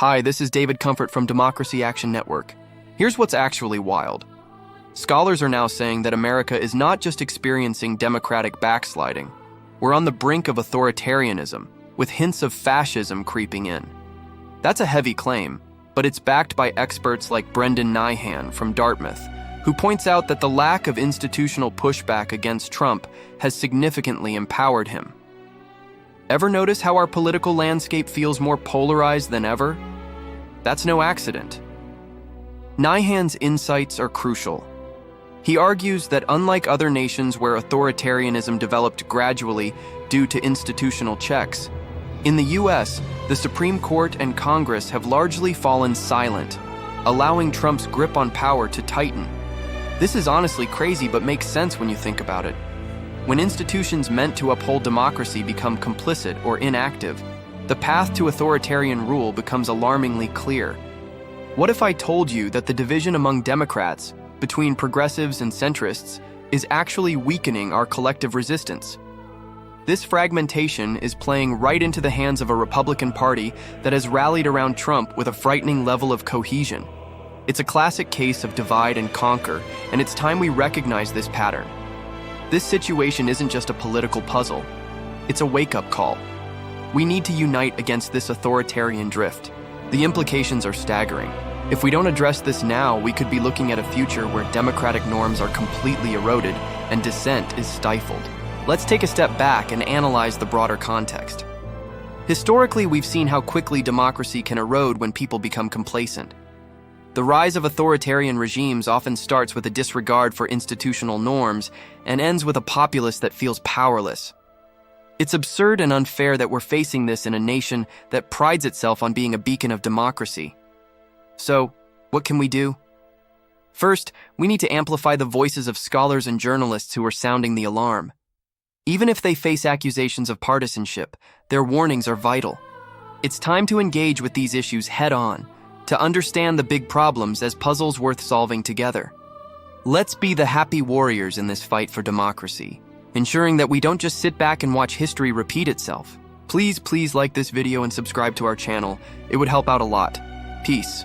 Hi, this is David Comfort from Democracy Action Network. Here's what's actually wild. Scholars are now saying that America is not just experiencing democratic backsliding. We're on the brink of authoritarianism, with hints of fascism creeping in. That's a heavy claim, but it's backed by experts like Brendan Nyhan from Dartmouth, who points out that the lack of institutional pushback against Trump has significantly empowered him. Ever notice how our political landscape feels more polarized than ever? That's no accident. Nyhan's insights are crucial. He argues that unlike other nations where authoritarianism developed gradually due to institutional checks, in the US, the Supreme Court and Congress have largely fallen silent, allowing Trump's grip on power to tighten. This is honestly crazy, but makes sense when you think about it. When institutions meant to uphold democracy become complicit or inactive, the path to authoritarian rule becomes alarmingly clear. What if I told you that the division among Democrats, between progressives and centrists, is actually weakening our collective resistance? This fragmentation is playing right into the hands of a Republican Party that has rallied around Trump with a frightening level of cohesion. It's a classic case of divide and conquer, and it's time we recognize this pattern. This situation isn't just a political puzzle. It's a wake-up call. We need to unite against this authoritarian drift. The implications are staggering. If we don't address this now, we could be looking at a future where democratic norms are completely eroded and dissent is stifled. Let's take a step back and analyze the broader context. Historically, we've seen how quickly democracy can erode when people become complacent. The rise of authoritarian regimes often starts with a disregard for institutional norms and ends with a populace that feels powerless. It's absurd and unfair that we're facing this in a nation that prides itself on being a beacon of democracy. So, what can we do? First, we need to amplify the voices of scholars and journalists who are sounding the alarm. Even if they face accusations of partisanship, their warnings are vital. It's time to engage with these issues head-on, to understand the big problems as puzzles worth solving together. Let's be the happy warriors in this fight for democracy, ensuring that we don't just sit back and watch history repeat itself. Please like this video and subscribe to our channel. It would help out a lot. Peace.